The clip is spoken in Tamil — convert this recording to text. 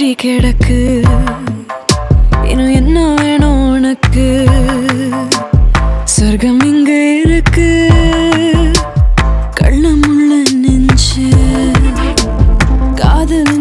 கொட்டி கிடக்கு. இன்னும் என்ன வேணும் உனக்கு? சொர்க்கம் இங்க இருக்கு. கள்ளமுள்ள நெஞ்சு காதல்